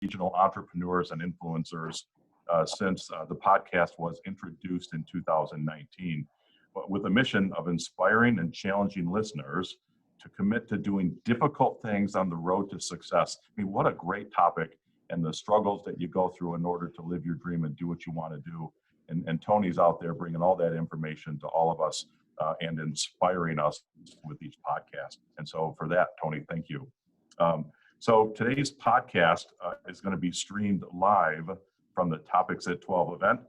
regional entrepreneurs and influencers since the podcast was introduced in 2019, but with a mission of inspiring and challenging listeners to commit to doing difficult things on the road to success. I mean, what a great topic, and the struggles that you go through in order to live your dream and do what you want to do. And Tony's out there bringing all that information to all of us and inspiring us with each podcast. And so for that, Tony, thank you. So today's podcast is going to be streamed live from the Topics at 12 event.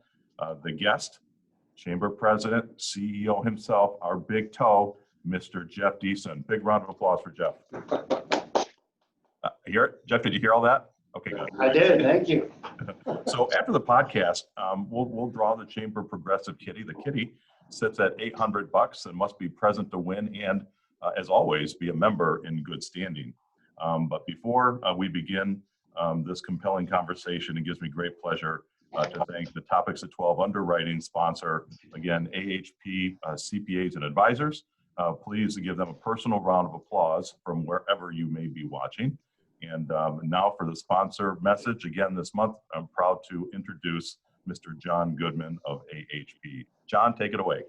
The guest, Chamber President, CEO himself, our big toe, Mr. Jeff Deason. Big round of applause for Jeff. Hear it? Jeff, did you hear all that? Okay, good. I did, thank you. So after the podcast, we'll draw the Chamber Progressive Kitty. The kitty sits at $800 and must be present to win and, as always, be a member in good standing. But before we begin this compelling conversation, it gives me great pleasure to thank the Topics at 12 underwriting sponsor, again, AHP CPAs and Advisors. Please give them a personal round of applause from wherever you may be watching. And now for the sponsor message. Again, this month, I'm proud to introduce Mr. John Goodman of AHP. John, take it away.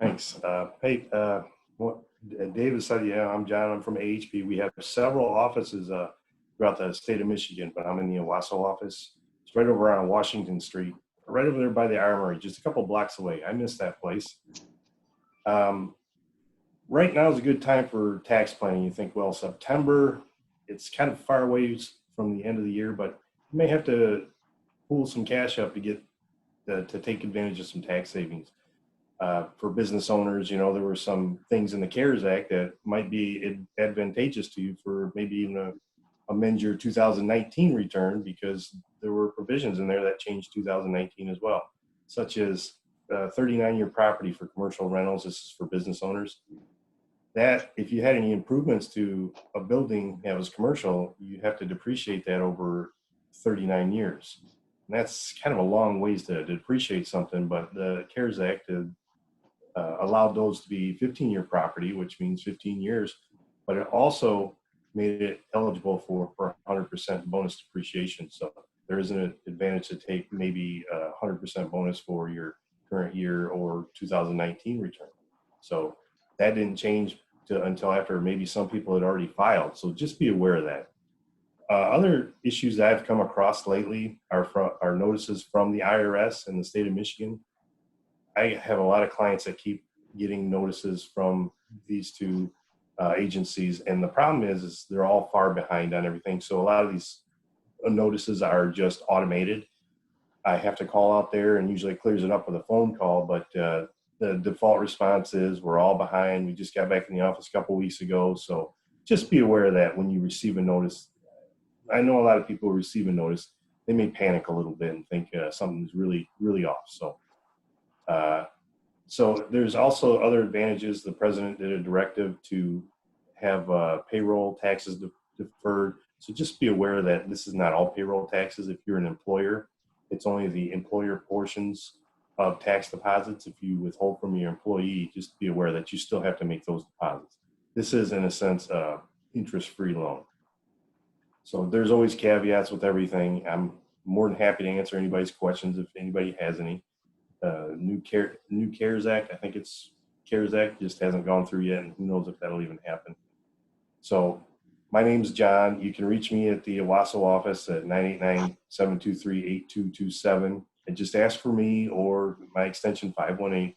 Thanks. Hey, what David said, yeah, I'm John. I'm from AHP. We have several offices throughout the state of Michigan, but I'm in the Owasso office. It's right over on Washington Street, right over there by the Armory, just a couple blocks away. I miss that place. Right now is a good time for tax planning. You think, well, September, it's kind of far away from the end of the year, but you may have to pull some cash up to get to take advantage of some tax savings. For business owners, you know, there were some things in the CARES Act that might be advantageous to you for maybe even amend your 2019 return, because there were provisions in there that changed 2019 as well, such as 39-year property for commercial rentals. This is for business owners. That if you had any improvements to a building that was commercial, you have to depreciate that over 39 years. And that's kind of a long ways to depreciate something, but the CARES Act allowed those to be 15-year property, which means 15 years, but it also made it eligible for 100% bonus depreciation. So there is an advantage to take maybe 100% bonus for your current year or 2019 return. So that didn't change until after maybe some people had already filed. So just be aware of that. Other issues that I've come across lately are notices from the IRS in the state of Michigan. I have a lot of clients that keep getting notices from these two agencies, and the problem is they're all far behind on everything. So a lot of these notices are just automated. I have to call out there, and usually it clears it up with a phone call, but the default response is we're all behind. We just got back in the office a couple weeks ago. So just be aware of that when you receive a notice. I know a lot of people receive a notice, they may panic a little bit and think something's really, really off. So there's also other advantages. The president did a directive to have payroll taxes deferred. So just be aware that this is not all payroll taxes. If you're an employer, it's only the employer portions of tax deposits. If you withhold from your employee, just be aware that you still have to make those deposits. This is, in a sense, interest-free loan. So there's always caveats with everything. I'm more than happy to answer anybody's questions if anybody has any. New CARES Act, I think it's CARES Act, just hasn't gone through yet, and who knows if that'll even happen. So my name's John. You can reach me at the Owasso office at 989-723-8227. And just ask for me or my extension 518.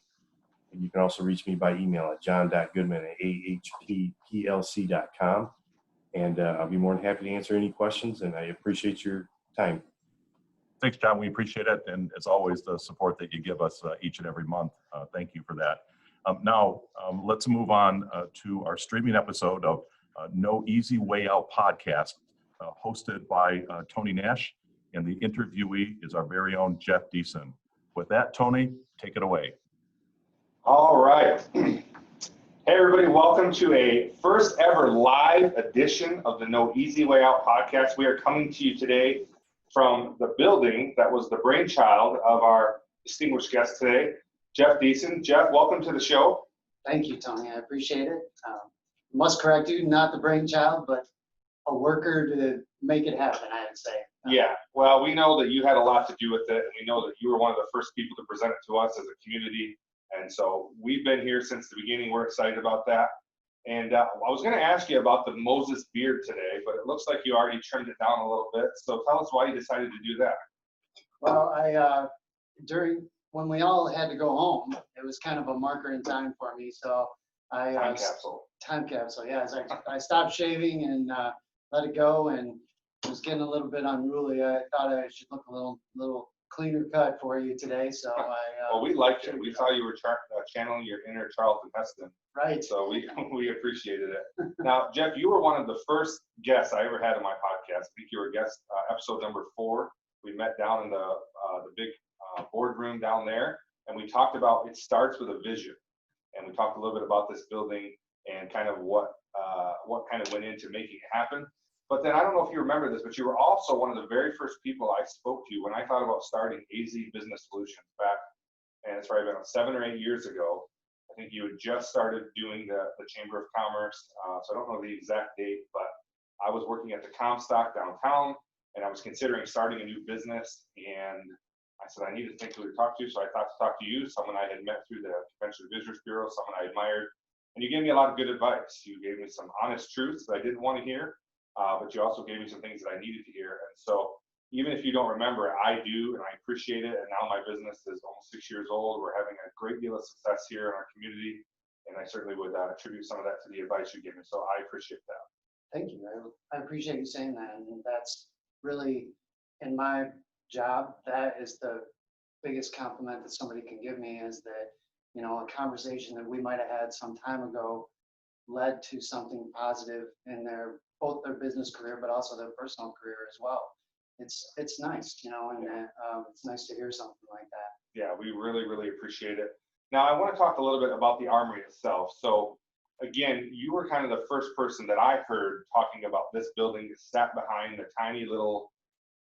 And you can also reach me by email at john.goodman@ahpplc.com. And I'll be more than happy to answer any questions, and I appreciate your time. Thanks, John. We appreciate it. And as always, the support that you give us each and every month. Thank you for that. Now, let's move on to our streaming episode of No Easy Way Out podcast, hosted by Tony Nash. And the interviewee is our very own Jeff Deason. With that, Tony, take it away. All right. Hey, everybody. Welcome to a first ever live edition of the No Easy Way Out podcast. We are coming to you today from the building that was the brainchild of our distinguished guest today, Jeff Deason. Jeff, welcome to the show. Thank you, Tony. I appreciate it. Must correct you, not the brainchild, but a worker to make it happen, I would say. Yeah, well, we know that you had a lot to do with it, and we know that you were one of the first people to present it to us as a community. And so we've been here since the beginning. We're excited about that. And I was going to ask you about the Moses beard today, but it looks like you already trimmed it down a little bit. So tell us why you decided to do that. Well, when we all had to go home, it was kind of a marker in time for me. So Time capsule. Time capsule, yeah. I stopped shaving and let it go, and it was getting a little bit unruly. I thought I should look a little cleaner cut for you today. So well, we liked it. We thought you were channeling your inner Charlton Heston. Right. So we appreciated it. Now, Jeff, you were one of the first guests I ever had on my podcast. I think you were a guest episode number 4. We met down in the big boardroom down there, and we talked about it starts with a vision. And we talked a little bit about this building and kind of what kind of went into making it happen. But then I don't know if you remember this, but you were also one of the very first people I spoke to when I thought about starting AZee Business Solutions back, and it's probably been 7 or 8 years ago. I think you had just started doing the Chamber of Commerce, so I don't know the exact date, but I was working at the Comstock downtown, and I was considering starting a new business, and I said, I need to think who to talk to, so I thought to talk to you, someone I had met through the Convention and Visitors Bureau, someone I admired, and you gave me a lot of good advice. You gave me some honest truths that I didn't want to hear, but you also gave me some things that I needed to hear. And so even if you don't remember, I do, and I appreciate it. And now my business is almost 6 years old. We're having a great deal of success here in our community, and I certainly would attribute some of that to the advice you gave me. So I appreciate that. Thank you. I appreciate you saying that. And that's really, in my job, that is the biggest compliment that somebody can give me, is that, you know, a conversation that we might have had some time ago led to something positive in both their business career, but also their personal career as well. It's nice, you know, and it's nice to hear something like that. Yeah, we really, really appreciate it. Now, I want to talk a little bit about the Armory itself. So again, you were kind of the first person that I heard talking about this building that sat behind the tiny little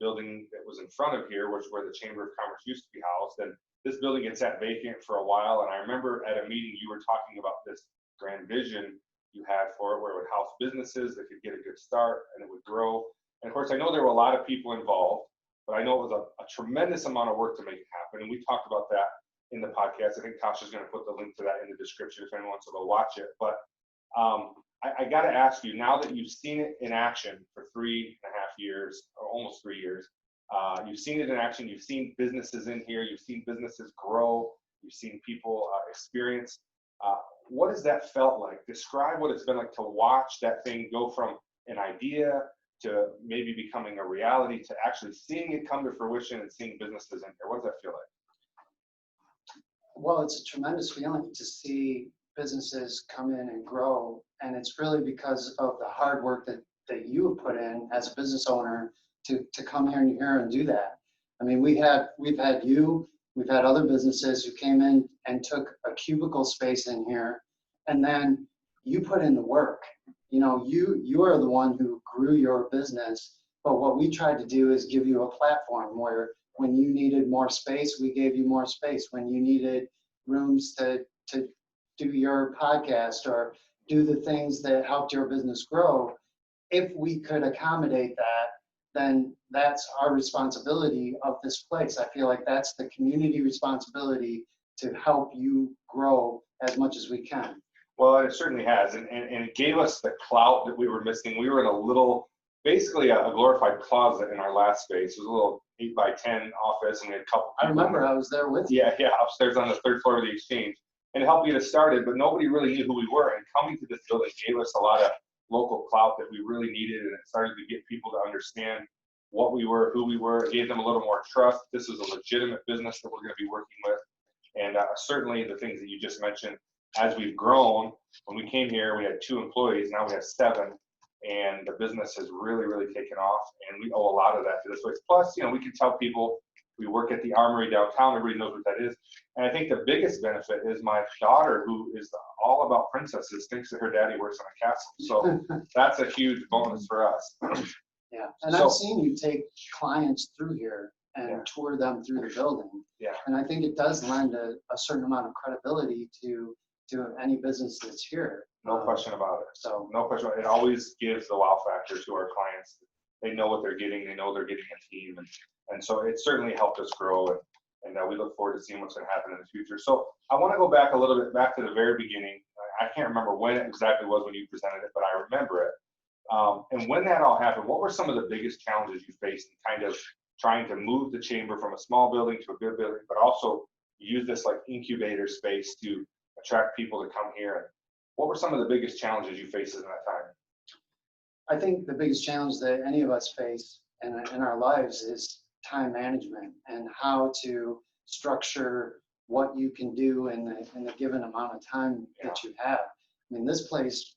building that was in front of here, which is where the Chamber of Commerce used to be housed. And this building had sat vacant for a while. And I remember at a meeting you were talking about this grand vision you had for it, where it would house businesses that could get a good start and it would grow. And of course, I know there were a lot of people involved, but I know it was a tremendous amount of work to make it happen. And we talked about that in the podcast. I think Tasha's going to put the link to that in the description if anyone wants to go watch it. But I got to ask you, now that you've seen it in action for 3.5 years, or almost 3 years, you've seen it in action, you've seen businesses in here, you've seen businesses grow, you've seen people experience. What has that felt like? Describe what it's been like to watch that thing go from an idea to maybe becoming a reality to actually seeing it come to fruition and seeing businesses in here. What does that feel like? Well, it's a tremendous feeling to see businesses come in and grow. And it's really because of the hard work that you have put in as a business owner to come here and do that. I mean, we've had other businesses who came in and took a cubicle space in here, and then you put in the work. You know, you are the one who grew your business, but what we tried to do is give you a platform where when you needed more space, we gave you more space. When you needed rooms to do your podcast or do the things that helped your business grow, if we could accommodate that, then that's our responsibility of this place. I feel like that's the community responsibility to help you grow as much as we can. Well, it certainly has, and it gave us the clout that we were missing. We were in a little, basically a glorified closet in our last space. It was a little 8x10 office, and we had a couple people. I remember I was there with you. Yeah, upstairs on the 3rd floor of the Exchange. And it helped get us started, but nobody really knew who we were. And coming to this building gave us a lot of local clout that we really needed, and it started to get people to understand what we were, who we were. It gave them a little more trust. This is a legitimate business that we're going to be working with. And certainly the things that you just mentioned, as we've grown, when we came here, we had 2 employees. Now we have 7, and the business has really, really taken off. And we owe a lot of that to this place. Plus, you know, we can tell people we work at the Armory downtown. Everybody knows what that is. And I think the biggest benefit is my daughter, who is all about princesses, thinks that her daddy works on a castle. So that's a huge bonus for us. Yeah, and I've seen you take clients through here and tour them through the building. Yeah. And I think it does lend a certain amount of credibility to to any business that's here. No question about it. So No question. It always gives the wow factor to our clients. They know what they're getting. They know they're getting a team. And so it certainly helped us grow. And we look forward to seeing what's going to happen in the future. So I want to go back a little bit, back to the very beginning. I can't remember when it exactly was when you presented it, but I remember it. And when that all happened, what were some of the biggest challenges you faced in kind of trying to move the chamber from a small building to a big building, but also use this like incubator space to attract people to come here? And what were some of the biggest challenges you faced in that time? I think the biggest challenge that any of us face in our lives is time management and how to structure what you can do in the given amount of time that you have. I mean, this place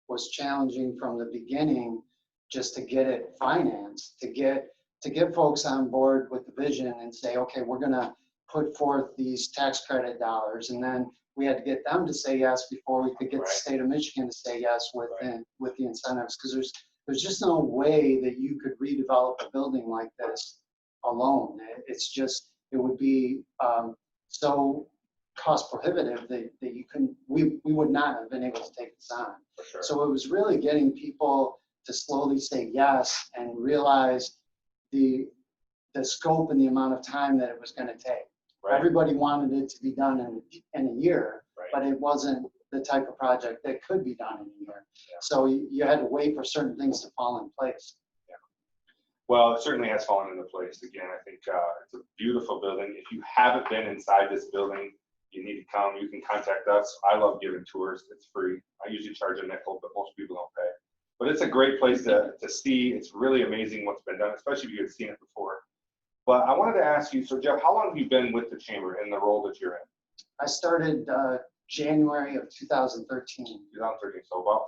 was challenging from the beginning just to get it financed, to get folks on board with the vision and say, okay, we're gonna put forth these tax credit dollars, and then we had to get them to say yes before we could get the state of Michigan to say yes with the incentives, because there's just no way that you could redevelop a building like this alone. It's just, it would be so cost prohibitive that you couldn't, we would not have been able to take this on. For sure. So it was really getting people to slowly say yes and realize the scope and the amount of time that it was going to take. Right. Everybody wanted it to be done in a year, Right. but it wasn't the type of project that could be done in a year. Yeah. So you had to wait for certain things to fall in place. Well, it certainly has fallen into place. Again, I think it's a beautiful building. If you haven't been inside this building, you need to come. You can contact us. I love giving tours. It's free. I usually charge a nickel, but most people don't pay. But it's a great place to see. It's really amazing what's been done, especially if you had seen it before. But I wanted to ask you, so Jeff, how long have you been with the chamber in the role that you're in? I started January of 2013. 2013, so about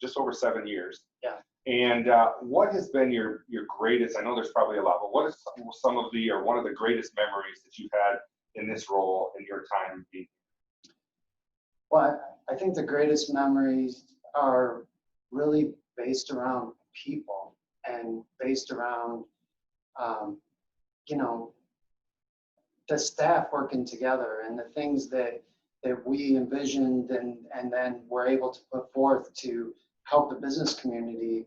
just over 7 years. Yeah. And what has been your greatest, I know there's probably a lot, but what is some of the, or one of the greatest memories that you've had in this role in your time being? Well, I think the greatest memories are really based around people and based around, you know, the staff working together and the things that we envisioned and then were able to put forth to help the business community.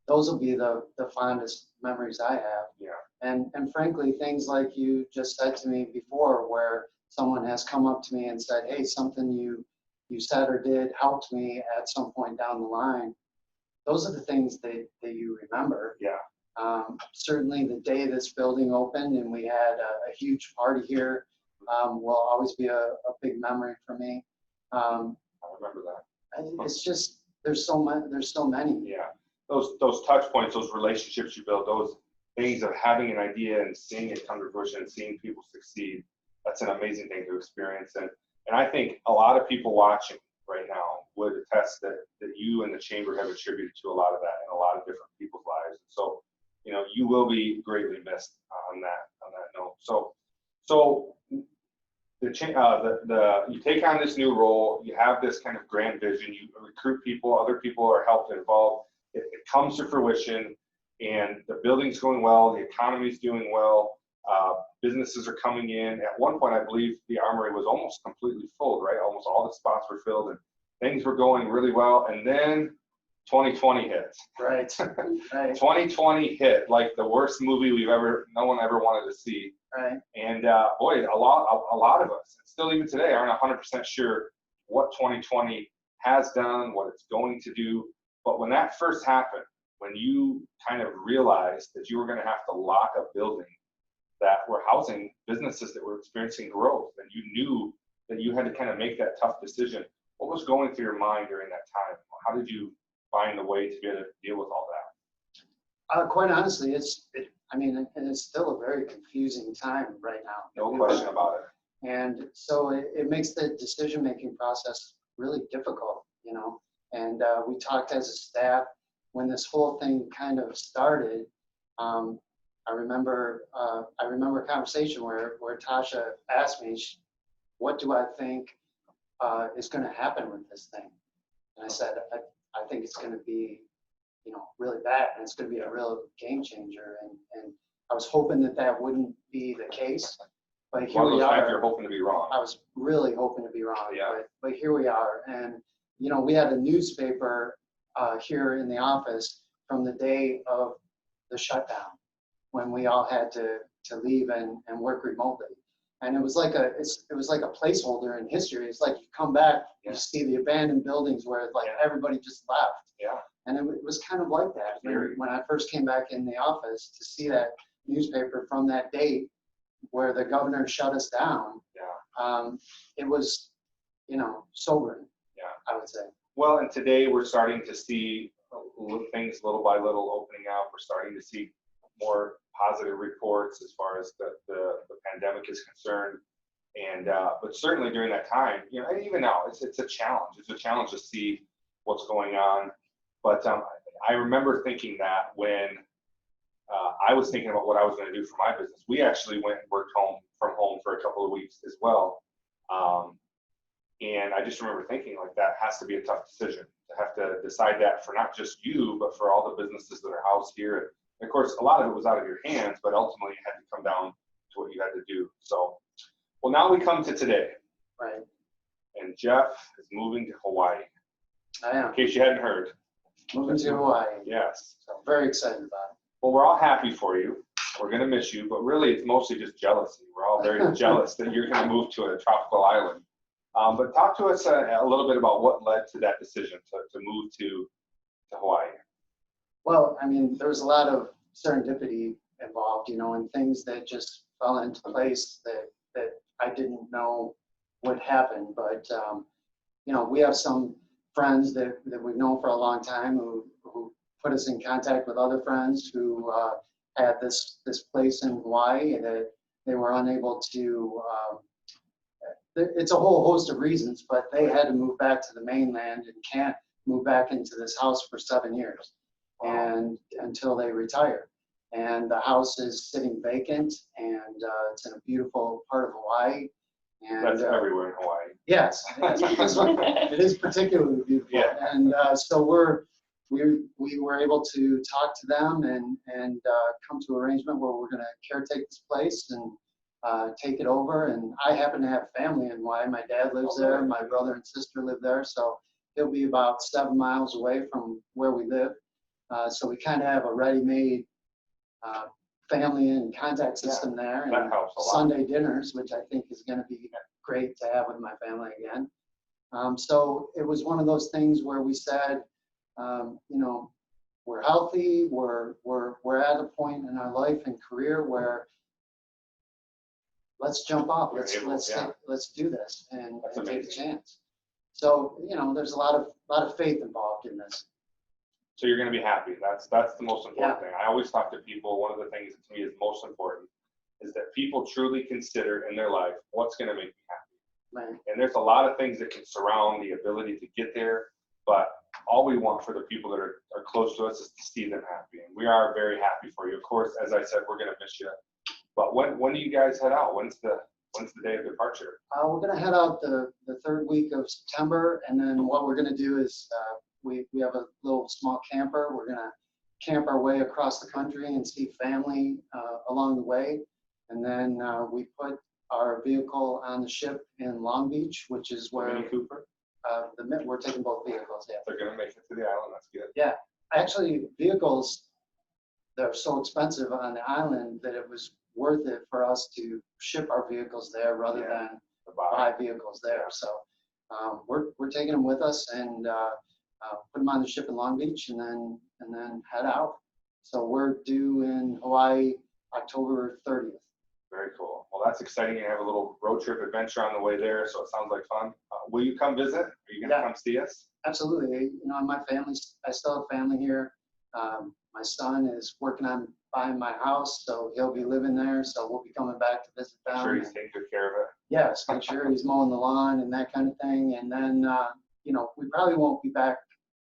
Those will be the fondest memories I have. Yeah. And frankly, things like you just said to me before, where someone has come up to me and said, hey, something you said or did helped me at some point down the line. Those are the things that you remember. Yeah. Certainly the day this building opened and we had a huge party here will always be a big memory for me. I remember that. It's just, there's so many. Yeah. Those touch points, those relationships you build, those things of having an idea and seeing it come to fruition and seeing people succeed, that's an amazing thing to experience. And I think a lot of people watching right now would attest that you and the chamber have attributed to a lot of that in a lot of different people's lives. So, you know, you will be greatly missed on that note. So you take on this new role, you have this kind of grand vision, you recruit people, other people are helped involved, it comes to fruition, and the building's going well, the economy's doing well, businesses are coming in. At one point, I believe the Armory was almost completely full, right? Almost all the spots were filled and things were going really well. And then 2020 hit. Right. 2020 hit like the worst movie no one ever wanted to see. Right. And boy, a lot of us, still even today, aren't 100% sure what 2020 has done, what it's going to do. But when that first happened, when you kind of realized that you were going to have to lock a building that were housing businesses that were experiencing growth, and you knew that you had to kind of make that tough decision, what was going through your mind during that time? How did you find a way to be able to deal with all that? Quite honestly, it's still a very confusing time right now. No question about it. And so it makes the decision-making process really difficult, you know. And we talked as a staff when this whole thing kind of started. I remember a conversation where Tasha asked me, what do I think is going to happen with this thing? And I said, I think it's going to be, you know, really bad, and it's going to be a real game changer. And I was hoping that wouldn't be the case. but here One of we those times are. you're hoping to be wrong. I was really hoping to be wrong, Yeah. but here we are. And, you know, we had a newspaper here in the office from the day of the shutdown when we all had to leave and work remotely. And it was like a placeholder in history. It's like you come back, Yeah. you see the abandoned buildings where like everybody just left. Yeah. And it was kind of like that when I first came back in the office to see that newspaper from that date where the governor shut us down. Yeah. It was, you know, sobering. Yeah. I would say. Well, and today we're starting to see things little by little opening up. We're starting to see more positive reports as far as the pandemic is concerned. And but certainly during that time, you know, and even now, it's a challenge. It's a challenge to see what's going on. But I remember thinking that when I was thinking about what I was going to do for my business, we actually went and worked from home for a couple of weeks as well. And I just remember thinking like that has to be a tough decision to have to decide that for not just you, but for all the businesses that are housed here. And of course, a lot of it was out of your hands, but ultimately it had to come down to what you had to do. So, well, now we come to today. Right. And Jeff is moving to Hawaii. I am. In case you hadn't heard. Moving to Hawaii. Yes. So I'm very excited about it. Well, we're all happy for you. We're going to miss you, but really it's mostly just jealousy. We're all very jealous that you're going to move to a tropical island. But talk to us a little bit about what led to that decision to move to Hawaii. Well, I mean, there was a lot of serendipity involved, you know, and things that just fell into place that I didn't know would happen. But, you know, we have some friends that we've known for a long time who put us in contact with other friends who had this place in Hawaii that they were unable to, it's a whole host of reasons, but they had to move back to the mainland and can't move back into this house for 7 years and until they retire. And the house is sitting vacant, and it's in a beautiful part of Hawaii. And that's everywhere in Hawaii. Yes, it is particularly beautiful. Yeah. And so we were able to talk to them and come to an arrangement where we're going to caretake this place and take it over. And I happen to have family in Hawaii. My dad lives there. My brother and sister live there. So he'll be about 7 miles away from where we live. So we kind of have a ready-made family and contact system there. And that helps a lot. Sunday dinners, which I think is going to be great to have with my family again. So it was one of those things where we said, you know, we're healthy. We're at a point in our life and career where let's jump off. Let's do this and take a chance. So, you know, there's a lot of faith involved in this. So you're going to be happy. That's the most important thing. I always talk to people. One of the things that to me is most important is that people truly consider in their life what's going to make me happy. Right. And there's a lot of things that can surround the ability to get there, but all we want for the people that are close to us is to see them happy. And we are very happy for you. Of course, as I said, we're going to miss you. But when do you guys head out? When's the day of departure? We're going to head out the third week of September, and then what we're going to do is we have a little small camper. We're going to camp our way across the country and see family along the way, and then we put our vehicle on the ship in Long Beach, which is where Mini Cooper? We're taking both vehicles. Yeah. They're going to make it to the island. That's good. Yeah, actually, vehicles, they're so expensive on the island that it was worth it for us to ship our vehicles there rather than buy vehicles there. So we're taking them with us and put them on the ship in Long Beach and then head out. So we're due in Hawaii October 30th. Very cool. Well, that's exciting. You have a little road trip adventure on the way there, so it sounds like fun. Will you come visit? Are you going to come see us? Absolutely. You know, my family, I still have family here. My son is working on buying my house, so he'll be living there. So we'll be coming back to visit them. I'm sure he's taking good care of it. Yes, make sure he's mowing the lawn and that kind of thing. And then, you know, we probably won't be back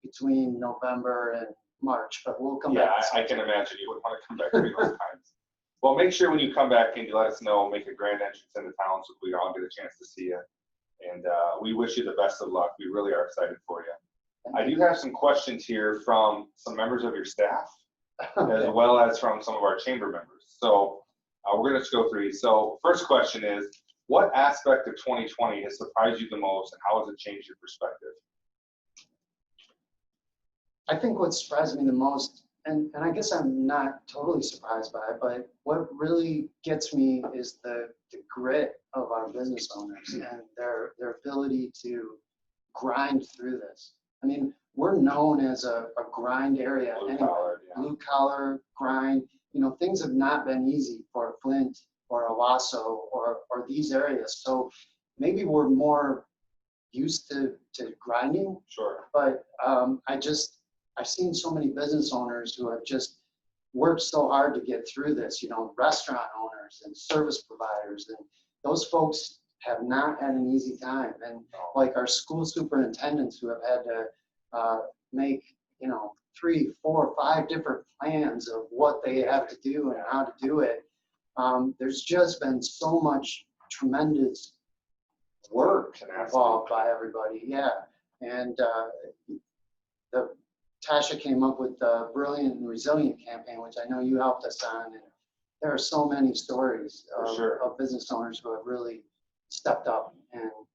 between November and March, but we'll come back. Yeah, I can imagine you would want to come back during those times. Well, make sure when you come back, can you let us know, make a grand entrance into town so we all get a chance to see you. And we wish you the best of luck. We really are excited for you. I do have some questions here from some members of your staff, as well as from some of our chamber members. So We're going to go through these. So first question is, what aspect of 2020 has surprised you the most, and how has it changed your perspective? I think what surprised me the most, and I guess I'm not totally surprised by it, but what really gets me is the grit of our business owners and their ability to grind through this. I mean, we're known as a grind area anyway. Blue collar grind. You know, things have not been easy for Flint or Owasso or these areas. So maybe we're more used to grinding. Sure. But I've seen so many business owners who have just worked so hard to get through this, you know, restaurant owners and service providers, and those folks have not had an easy time. And like our school superintendents who have had to make, you know, 3, 4, 5 different plans of what they have to do and how to do it. There's just been so much tremendous work involved by everybody. Yeah. And Tasha came up with the Brilliant and Resilient campaign, which I know you helped us on. And there are so many stories of business owners who have really stepped up,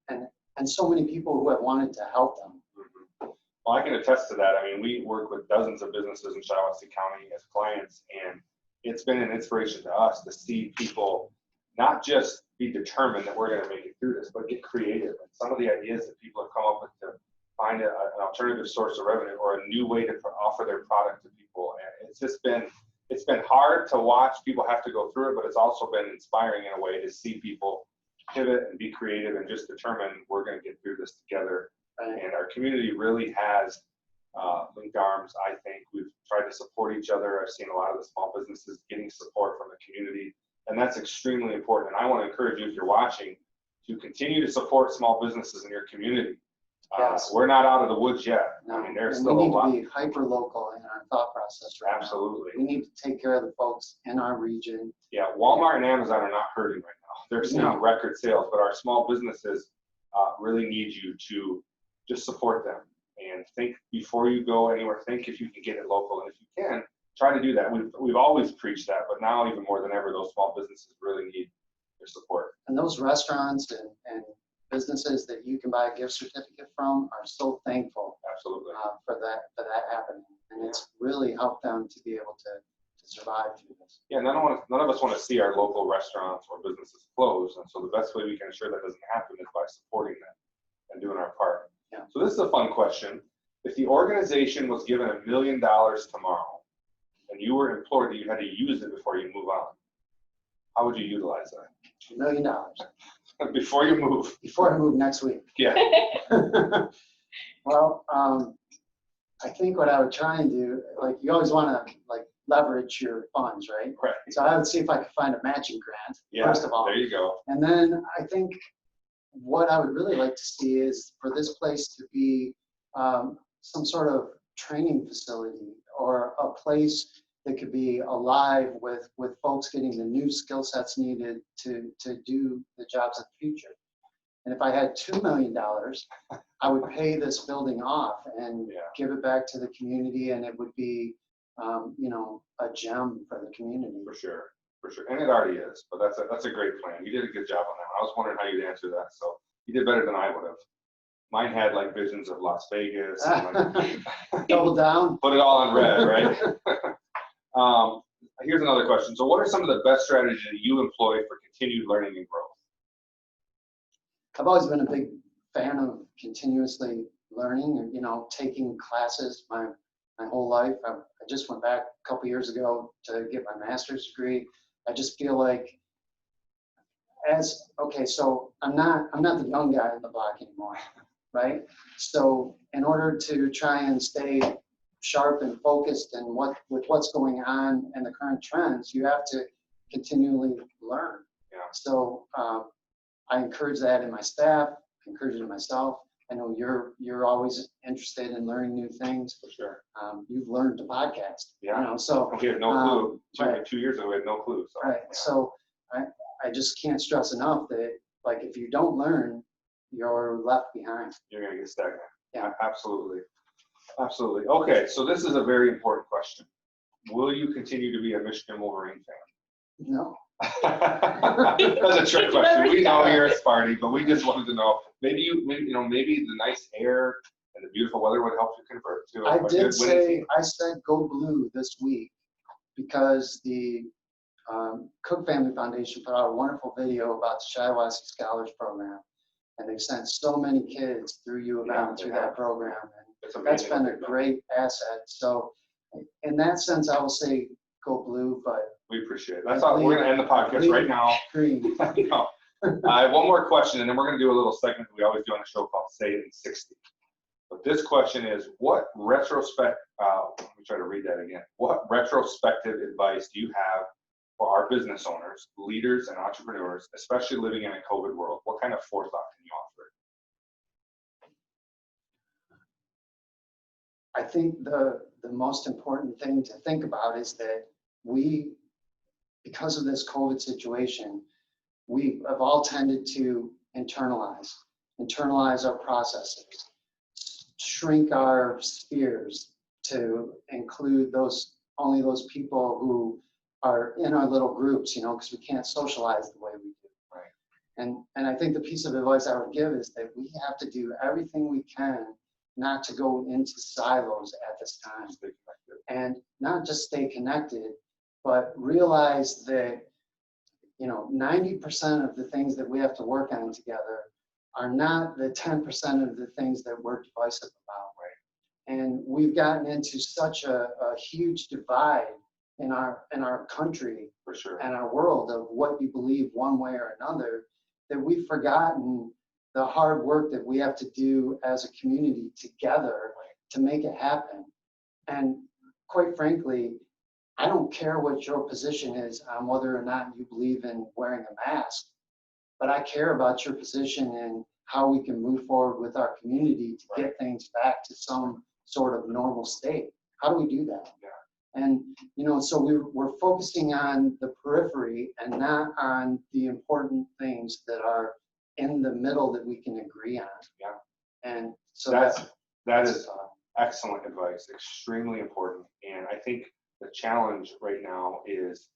and so many people who have wanted to help them. Mm-hmm. Well, I can attest to that. I mean, we work with dozens of businesses in Shiawassee County as clients, and it's been an inspiration to us to see people not just be determined that we're going to make it through this, but get creative. And some of the ideas that people have come up with to find an alternative source of revenue or a new way to offer their product to people. And it's been hard to watch people have to go through it, but it's also been inspiring in a way to see people pivot and be creative and just determine we're going to get through this together. And our community really has linked arms. I think we've tried to support each other. I've seen a lot of the small businesses getting support from the community, and that's extremely important. And I want to encourage you, if you're watching, to continue to support small businesses in your community. Yes. We're not out of the woods yet. No. I mean, there's and still we a need lot. to be hyper local in our thought process right Absolutely. now. We need to take care of the folks in our region. Yeah, Walmart and Amazon are not hurting right now. They're seeing record sales, but our small businesses really need you to just support them and think before you go anywhere. Think if you can get it local, and if you can, try to do that. We've always preached that, but now even more than ever, those small businesses really need your support. And those restaurants and businesses that you can buy a gift certificate from are so thankful. Absolutely. For that happening, and it's really helped them to be able to survive through this. Yeah, none of us want to see our local restaurants or businesses close, and so the best way we can ensure that doesn't happen is by supporting them and doing our part. Yeah. So this is a fun question. If the organization was given $1 million tomorrow, and you were implored that you had to use it before you move on, how would you utilize that? $1 million. Before you move. Before I move next week. Yeah. Well, I think what I would try and do, like, you always want to leverage your funds, right? Right. So I would see if I could find a matching grant, first of all. There you go. And then I think what I would really like to see is for this place to be some sort of training facility or a place that could be alive with folks getting the new skill sets needed to do the jobs of the future. And if I had $2 million, I would pay this building off and give it back to the community, and it would be, a gem for the community. For sure, and it already is. But that's a great plan. You did a good job on that. I was wondering how you'd answer that, so you did better than I would have. Mine had like visions of Las Vegas. And Double down. Put it all on red, right? Here's another question. So, what are some of the best strategies that you employ for continued learning and growth? I've always been a big fan of continuously learning and, taking classes my whole life. I just went back a couple years ago to get my master's degree. I just feel like so I'm not the young guy in the block anymore, right? So in order to try and stay sharp and focused and with what's going on and the current trends, you have to continually learn. Yeah. So I encourage that in my staff, I encourage it in myself. I know you're always interested in learning new things. For sure. You've learned to podcast. Yeah. So we had no clue. Right. 2 years ago, we had no clue. So, right. So I just can't stress enough that, like, if you don't learn, you're left behind. You're going to get stagnant. Yeah. Absolutely. Absolutely. Okay, so this is a very important question. Will you continue to be a Michigan Wolverine fan? No. That's a trick question. We know you're a Sparty, but we just wanted to know, maybe the nice air and the beautiful weather would help you convert to I a did good winning say, team. I said go blue this week because the Cook Family Foundation put out a wonderful video about the Shiawassee Scholars Program. And they've sent so many kids through U of M through that program. And that's been a great asset. So in that sense, I will say go blue, but We appreciate it. I thought we're going to end the podcast right now. green. No. I have one more question, and then we're going to do a little segment that we always do on the show called Say It in 60. But this question is, what retrospect, let me try to read that again. What retrospective advice do you have for our business owners, leaders, and entrepreneurs, especially living in a COVID world? What kind of forethought can you offer? I think the most important thing to think about is that we, because of this COVID situation, we have all tended to internalize our processes, shrink our spheres to include only those people who are in our little groups, because we can't socialize the way we do. Right. And I think the piece of advice I would give is that we have to do everything we can not to go into silos at this time. Stay connected. And not just stay connected, but realize that 90% of the things that we have to work on together are not the 10% of the things that we're divisive about. Right. And we've gotten into such a huge divide in our country, For sure. and our world of what you believe one way or another, that we've forgotten the hard work that we have to do as a community together to make it happen. And quite frankly, I don't care what your position is on whether or not you believe in wearing a mask, but I care about your position and how we can move forward with our community to get things back to some sort of normal state. How do we do that? Yeah. And, so we're focusing on the periphery and not on the important things that are in the middle that we can agree on. Yeah. And so that is excellent advice, extremely important. And I think the challenge right now is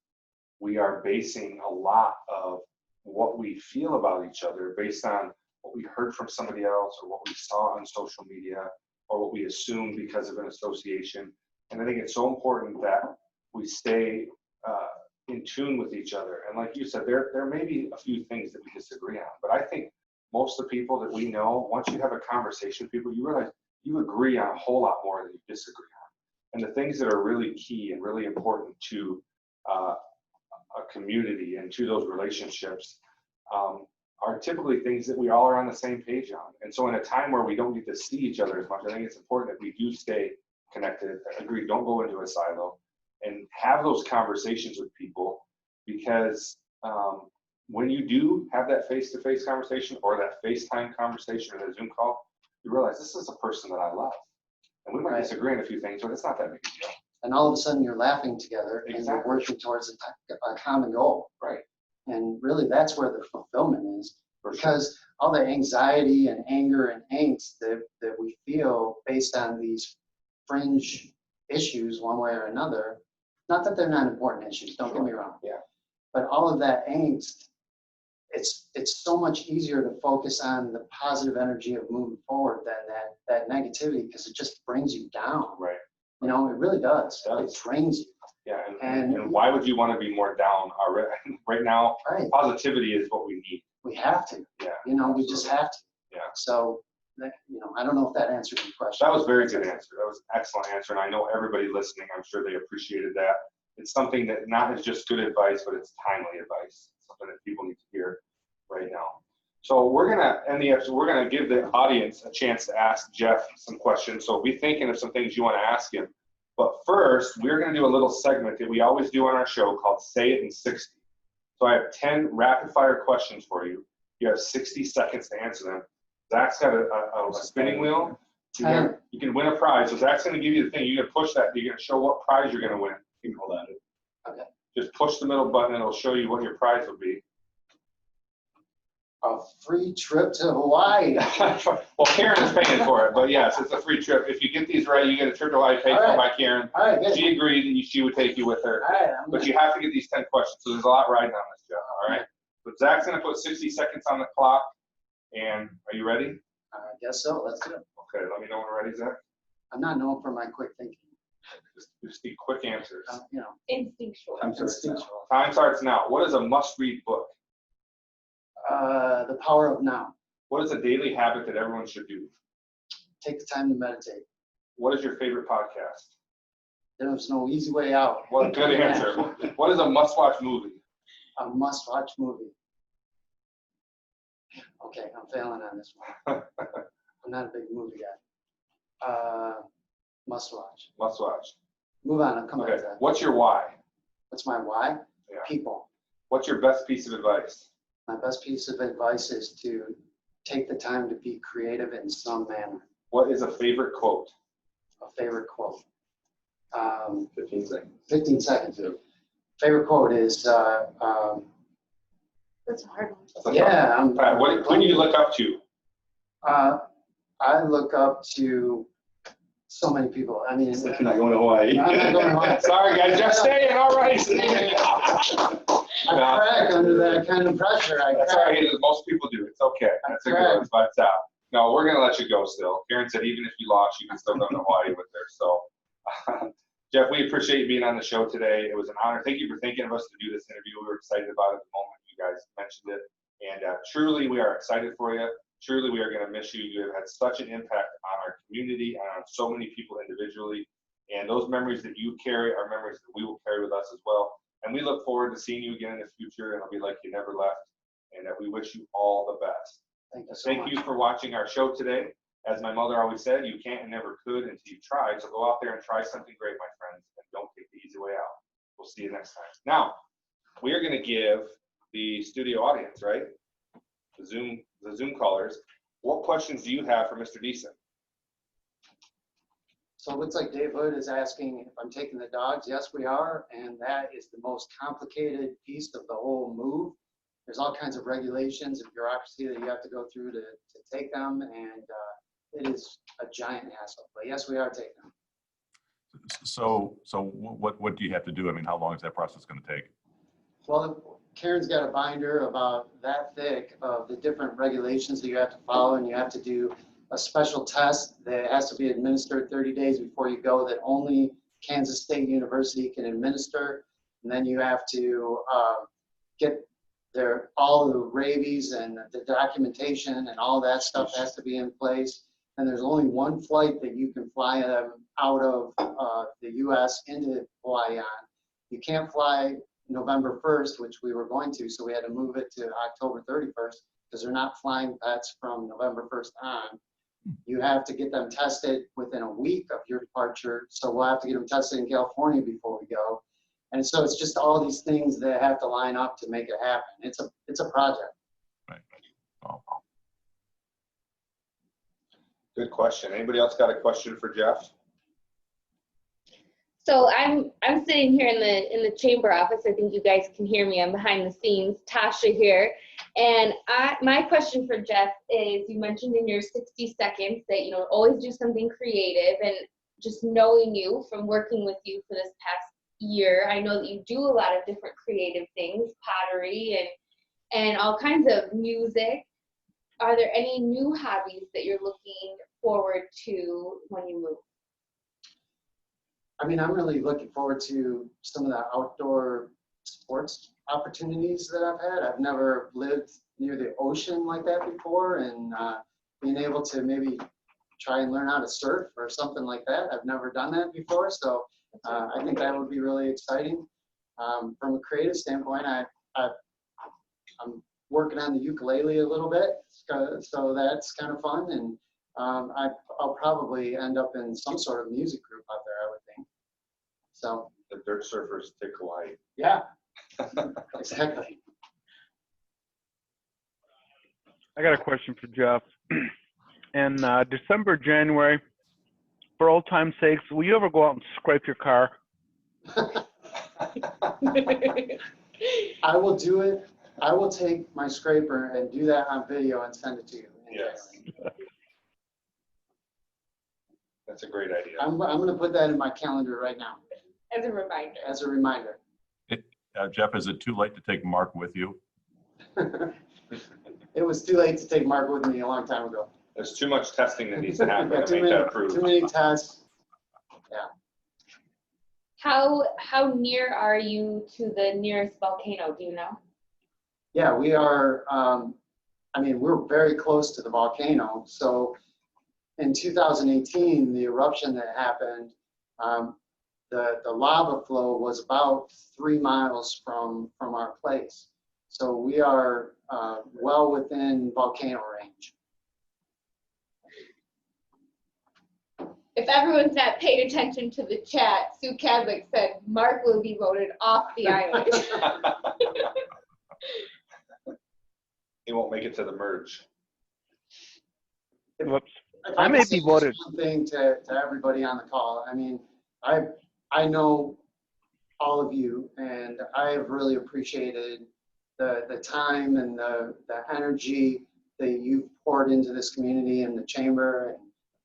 we are basing a lot of what we feel about each other based on what we heard from somebody else or what we saw on social media or what we assume because of an association. And I think it's so important that we stay in tune with each other. And like you said, there may be a few things that we disagree on, but I think most of the people that we know, once you have a conversation with people, you realize you agree on a whole lot more than you disagree on. And the things that are really key and really important to a community and to those relationships are typically things that we all are on the same page on. And so in a time where we don't get to see each other as much, I think it's important that we do stay connected. I agree, don't go into a silo and have those conversations with people, because when you do have that face-to-face conversation or that FaceTime conversation or that Zoom call, you realize this is a person that I love. And we might disagree on a few things, but it's not that big a deal. And all of a sudden you're laughing together and you're working towards a common goal. Right. And really that's where the fulfillment is. Because all the anxiety and anger and angst that we feel based on these fringe issues one way or another, not that they're not important issues, don't get me wrong. Yeah. But all of that angst, it's so much easier to focus on the positive energy of moving forward than that negativity, because it just brings you down. Right. It really does. It drains you. Yeah, and why would you want to be more down right now? Right. Positivity is what we need. We have to. Yeah. We just have to. Yeah. So, I don't know if that answered your question. That was a very good answer. That was an excellent answer. And I know everybody listening, I'm sure they appreciated that. It's something that not is just good advice, but it's timely advice. It's something that people need to hear right now. So we're going to end the episode. We're going to give the audience a chance to ask Jeff some questions. So be thinking of some things you want to ask him. But first, we're going to do a little segment that we always do on our show called Say It in 60. So I have 10 rapid fire questions for you. You have 60 seconds to answer them. Zach's got a spinning wheel. You can win a prize. So Zach's going to give you the thing. You're going to push that. You're going to show what prize you're going to win. You can hold on to it. Okay. Just push the middle button and it'll show you what your prize will be. A free trip to Hawaii. Well, Karen is paying for it, but yes, it's a free trip. If you get these right, you get a trip to Hawaii paid All for right. by Karen. All right, good. She agreed that she would take you with her. All right, But you have to get these 10 questions, so there's a lot riding on this, Jeff, all right? But Zach's gonna put 60 seconds on the clock, and are you ready? I guess so. Let's do it. Okay, let me know when we're ready, Zach. I'm not known for my quick thinking. Just need quick answers. You know, Instinctual. instinctual. Time starts now. What is a must-read book? The power of now. What is a daily habit that everyone should do? Take the time to meditate. What is your favorite podcast? There's no easy way out. What a good answer. What is a must-watch movie? A must-watch movie. Okay, I'm failing on this one. I'm not a big movie guy. Must-watch. Must-watch. Move on. I'll come back Okay. to that. What's your why? What's my why? Yeah. People. What's your best piece of advice? My best piece of advice is to take the time to be creative in some manner. What is a favorite quote? A favorite quote. 15 seconds. 15 seconds. Favorite quote is, That's a hard one. That's a yeah. tough one. Who do you look up to? I look up to so many people. I mean, You're not going to Hawaii. I'm not going to Hawaii. Sorry, guys, just staying. All right. I crack under that kind of pressure. That's all right. Most people do. It's okay. That's a good one. But no, we're gonna let you go still. Karen said even if you lost, you can still go to Hawaii with her. So, Jeff, we appreciate you being on the show today. It was an honor. Thank you for thinking of us to do this interview. We were excited about it the moment you guys mentioned it, and truly, we are excited for you. Truly, we are going to miss you. You have had such an impact on our community and on so many people individually. And those memories that you carry are memories that we will carry with us as well. And we look forward to seeing you again in the future. And it'll be like you never left. And we wish you all the best. Thank you so Thank much. you for watching our show today. As my mother always said, you can't and never could until you try. So go out there and try something great, my friends. And don't take the easy way out. We'll see you next time. Now, we are going to give the studio audience, right? The Zoom callers. What questions do you have for Mr. Deason? So it looks like Dave Hood is asking if I'm taking the dogs. Yes, we are. And that is the most complicated piece of the whole move. There's all kinds of regulations and bureaucracy that you have to go through to take them. And it is a giant hassle. But yes, we are taking them. So what do you have to do? I mean, how long is that process going to take? Well, Karen's got a binder about that thick of the different regulations that you have to follow, and you have to do a special test that has to be administered 30 days before you go that only Kansas State University can administer. And then you have to get all the rabies and the documentation and all that stuff has to be in place. And there's only one flight that you can fly out of the U.S. into Hawaii on. You can't fly November 1st, which we were going to, so we had to move it to October 31st because they're not flying pets from November 1st on. You have to get them tested within a week of your departure, so we'll have to get them tested in California before we go. And so it's just all these things that have to line up to make it happen. It's a project. Right. Oh. Good question. Anybody else got a question for Jeff? So I'm sitting here in the chamber office. I think you guys can hear me. I'm behind the scenes. Tasha here. And my question for Jeff is, you mentioned in your 60 seconds that, always do something creative, and just knowing you from working with you for this past year, I know that you do a lot of different creative things, pottery and all kinds of music. Are there any new hobbies that you're looking forward to when you move? I mean, I'm really looking forward to some of the outdoor sports opportunities that I've had. I've never lived near the ocean like that before, and being able to maybe try and learn how to surf or something like that. I've never done that before, so I think that would be really exciting. From a creative standpoint, I'm working on the ukulele a little bit, so that's kind of fun, and I'll probably end up in some sort of music group out there, I would think. So The Dirt Surfers take Hawaii. yeah, exactly. I got a question for Jeff. In December, January, for old time's sakes, will you ever go out and scrape your car? I will do it I will take my scraper and do that on video and send it to you. Yes. That's a great idea. I'm going to put that in my calendar right now As a reminder. as a reminder. Jeff, is it too late to take Mark with you? It was too late to take Mark with me a long time ago. There's too much testing that needs to happen to Too make that approved. many tests. How near are you to the nearest volcano? Do you know? Yeah, we are, I mean, we're very close to the volcano. So in 2018, the eruption that happened, the lava flow was about 3 miles from our place. So we are well within volcano range. If everyone's not paying attention to the chat, Sue Cadlick said Mark will be voted off the island. He won't make it to the merge. Whoops. If I can may say be voted. One thing to everybody on the call. I mean, I know all of you, and I have really appreciated the time and the energy that you've poured into this community and the chamber.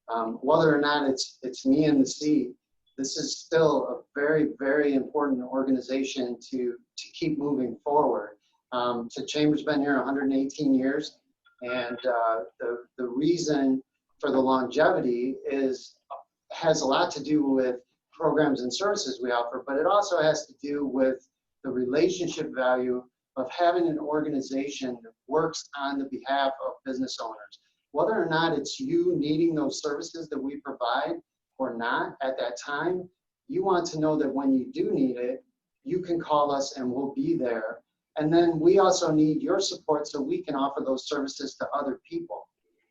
And whether or not it's me in the seat, this is still a very, very important organization to keep moving forward. The chamber's been here 118 years, and the reason for the longevity has a lot to do with programs and services we offer, but it also has to do with the relationship value of having an organization that works on the behalf of business owners. Whether or not it's you needing those services that we provide or not at that time, you want to know that when you do need it, you can call us and we'll be there. And then we also need your support so we can offer those services to other people.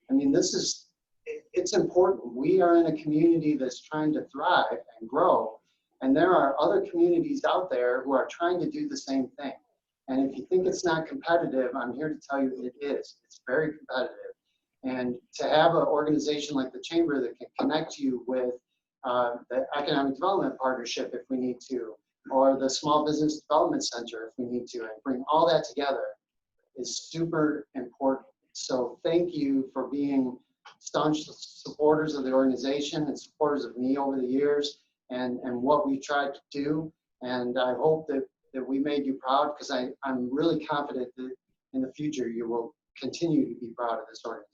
I mean, it's important. We are in a community that's trying to thrive and grow, and there are other communities out there who are trying to do the same thing. And if you think it's not competitive, I'm here to tell you it is. It's very competitive. And to have an organization like the Chamber that can connect you with the Economic Development Partnership if we need to, or the Small Business Development Center if we need to, and bring all that together is super important. So thank you for being staunch supporters of the organization and supporters of me over the years and what we tried to do. And I hope that we made you proud, because I'm really confident that in the future you will continue to be proud of this organization.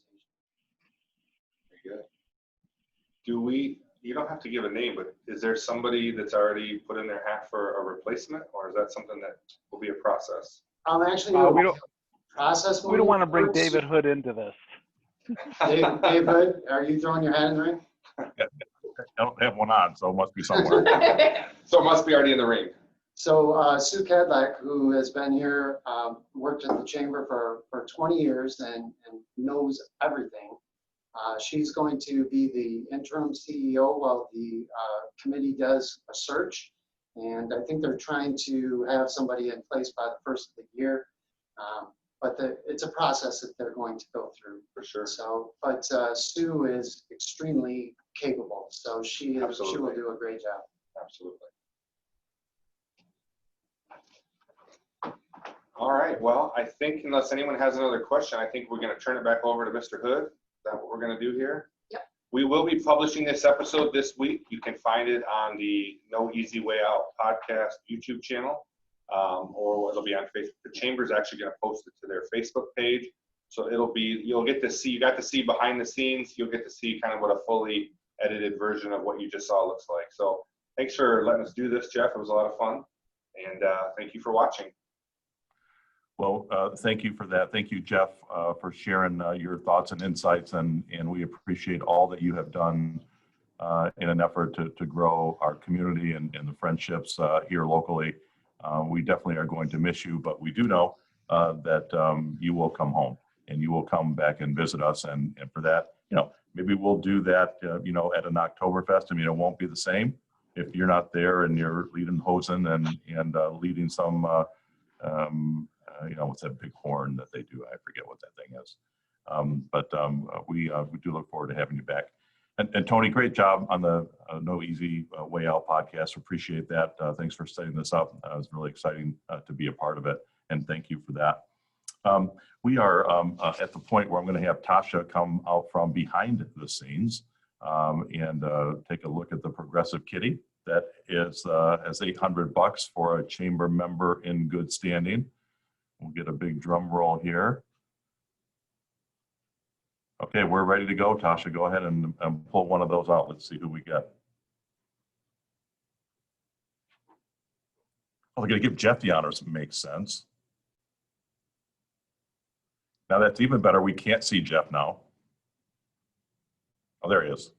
Very good. You don't have to give a name, but is there somebody that's already put in their hat for a replacement, or is that something that will be a process? Actually, process. We don't want to bring David Hood into this. Dave Hood, are you throwing your hat in the ring? I don't have one on, so it must be somewhere. So it must be already in the ring. So Sue Cadlick, who has been here, worked at the Chamber for 20 years and knows everything. She's going to be the interim CEO while the committee does a search. And I think they're trying to have somebody in place by the first of the year. But it's a process that they're going to go through. For sure. So, but Sue is extremely capable. So she will do a great job. Absolutely. All right. Well, I think unless anyone has another question, I think we're going to turn it back over to Mr. Hood. Is that what we're going to do here? Yep. We will be publishing this episode this week. You can find it on the No Easy Way Out podcast YouTube channel, or it'll be on Facebook. The Chamber's actually going to post it to their Facebook page. So you got to see behind the scenes. You'll get to see kind of what a fully edited version of what you just saw looks like. So thanks for letting us do this, Jeff. It was a lot of fun. And thank you for watching. Well, thank you for that. Thank you, Jeff, for sharing your thoughts and insights, and we appreciate all that you have done in an effort to grow our community and the friendships here locally. We definitely are going to miss you, but we do know that you will come home and you will come back and visit us. And for that, maybe we'll do that, at an Oktoberfest. I mean, it won't be the same if you're not there and you're leading Hosen and leading some, what's that big horn that they do? I forget what that thing is. But we do look forward to having you back. And Tony, great job on the No Easy Way Out podcast. Appreciate that. Thanks for setting this up. It was really exciting to be a part of it. And thank you for that. We are at the point where I'm going to have Tasha come out from behind the scenes and take a look at the progressive kitty that is as $800 for a chamber member in good standing. We'll get a big drum roll here. Okay, we're ready to go, Tasha. Go ahead and pull one of those out. Let's see who we get. Oh, we're going to give Jeff the honors. Makes sense. Now that's even better. We can't see Jeff now. Oh, there he is.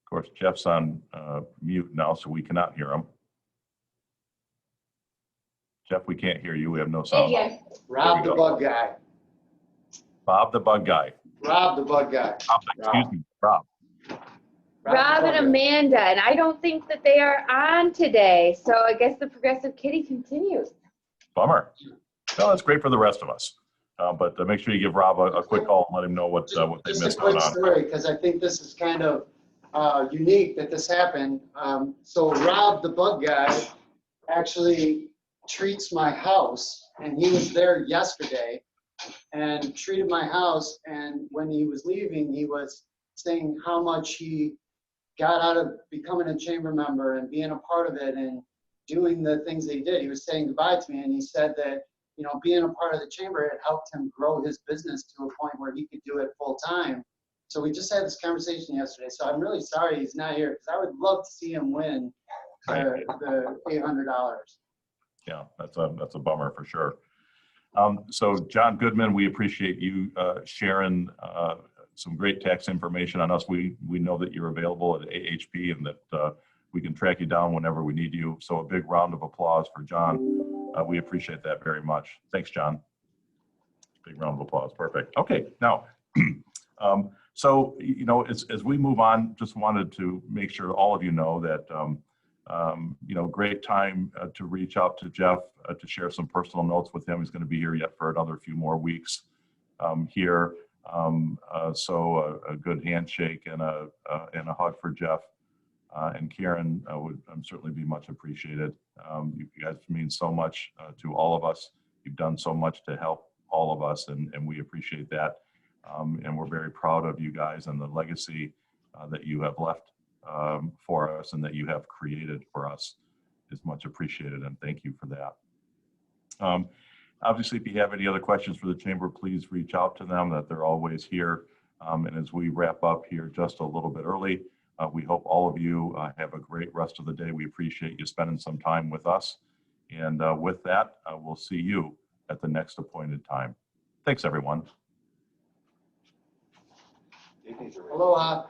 Of course, Jeff's on mute now, so we cannot hear him. Jeff, we can't hear you. We have no sound. Hey, Rob the bug guy. Bob the bug guy. Rob the bug guy. Excuse me, Rob. Rob and Amanda, and I don't think that they are on today, so I guess the progressive kitty continues. Bummer. No, that's great for the rest of us. But make sure you give Rob a quick call and let him know what they Just a missed quick out on. story, because I think this is kind of unique that this happened. So Rob the bug guy actually treats my house, and he was there yesterday and treated my house, and when he was leaving, he was saying how much he got out of becoming a chamber member and being a part of it and doing the things that he did. He was saying goodbye to me, and he said that, you know, being a part of the chamber had helped him grow his business to a point where he could do it full time. So we just had this conversation yesterday. So I'm really sorry he's not here, because I would love to see him win the $800. Yeah, that's a bummer for sure. So John Goodman, we appreciate you sharing some great tax information on us. We know that you're available at AHP and that we can track you down whenever we need you. So a big round of applause for John. We appreciate that very much. Thanks, John. Big round of applause. Perfect. Okay, now, so, you know, as we move on, just wanted to make sure all of you know that, you know, great time to reach out to Jeff to share some personal notes with him. He's going to be here yet for another few more weeks here. So a good handshake and a hug for Jeff and Karen would certainly be much appreciated. You guys mean so much to all of us. You've done so much to help all of us, and we appreciate that. And we're very proud of you guys and the legacy that you have left for us and that you have created for us is much appreciated, and thank you for that. Obviously, if you have any other questions for the chamber, please reach out to them, that they're always here. And as we wrap up here just a little bit early, we hope all of you have a great rest of the day. We appreciate you spending some time with us. And with that, we'll see you at the next appointed time. Thanks, everyone. Aloha.